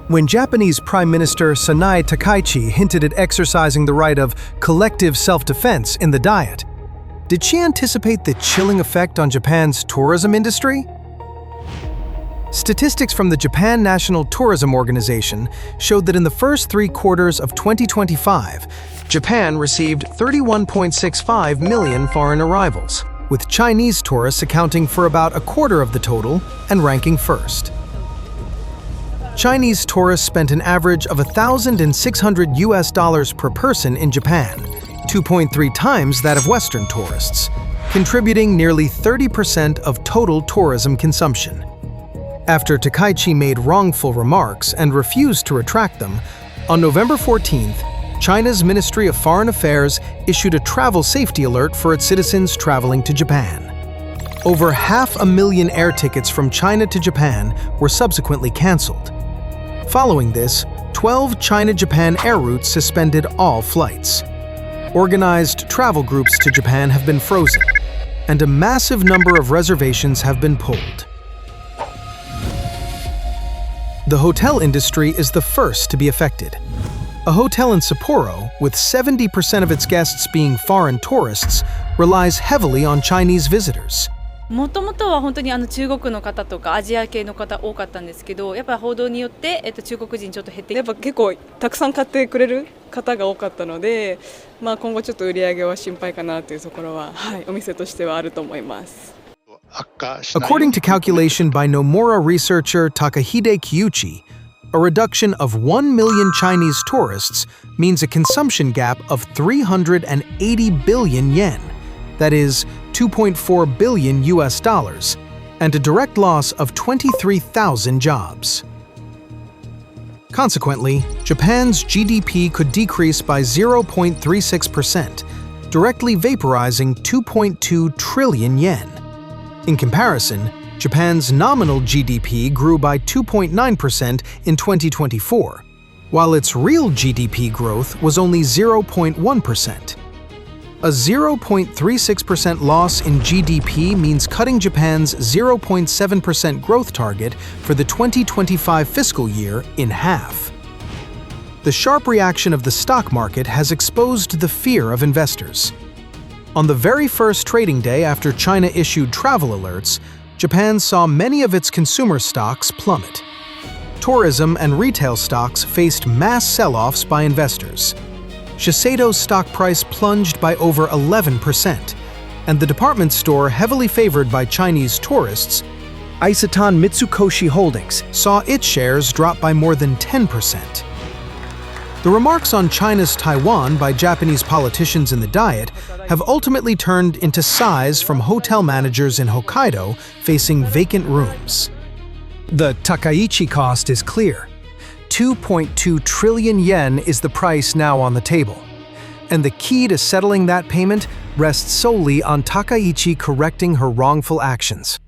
When Japanese Prime Minister Sanae Takaichi hinted at exercising the right of collective self-defense in the Diet, did she anticipate the chilling effect on Japan's tourism industry? Statistics from the Japan National Tourism Organization showed that in the first 3 quarters of 2025, Japan received 31.65 million foreign arrivals, with Chinese tourists accounting for about a quarter of the total and ranking first. Chinese tourists spent an average of $1,600 per person in Japan, 2.3 times that of Western tourists, contributing nearly 30% of total tourism consumption. After Takaichi made wrongful remarks and refused to retract them, on November 14th, China's Ministry of Foreign Affairs issued a travel safety alert for its citizens traveling to Japan. Over 500,000 air tickets from China to Japan were subsequently canceled. Following this, 12 China-Japan air routes suspended all flights. Organized travel groups to Japan have been frozen, and a massive number of reservations have been pulled. The hotel industry is the first to be affected. A hotel in Sapporo, with 70% of its guests being foreign tourists, relies heavily on Chinese visitors. もともとは本当に中国の方とかアジア系の方多かったんですけど、やっぱり報道によって、中国人ちょっと減って、やっぱ結構たくさん買ってくれる方が多かったので、今後ちょっと売り上げは心配かなというところは、お店としてはあると思います。According to calculation by Nomura researcher Takaichi, a reduction of 1 million Chinese tourists means a consumption gap of 380 billion yen, that is, $2.4 billion, and a direct loss of 23,000 jobs. Consequently, Japan's GDP could decrease by 0.36%, directly vaporizing 2.2 trillion yen. In comparison, Japan's nominal GDP grew by 2.9% in 2024, while its real GDP growth was only 0.1%. A 0.36% loss in GDP means cutting Japan's 0.7% growth target for the 2025 fiscal year in half. The sharp reaction of the stock market has exposed the fear of investors. On the very first trading day after China issued travel alerts, Japan saw many of its consumer stocks plummet. Tourism and retail stocks faced mass sell-offs by investors. Shiseido's stock price plunged by over 11%, and the department store heavily favored by Chinese tourists, Isetan Mitsukoshi Holdings, saw its shares drop by more than 10%. The remarks on China's Taiwan by Japanese politicians in the Diet have ultimately turned into sighs from hotel managers in Hokkaido facing vacant rooms. The Takaichi-cost is clear. 2.2 trillion yen is the price now on the table. And the key to settling that payment rests solely on Takaichi correcting her wrongful actions.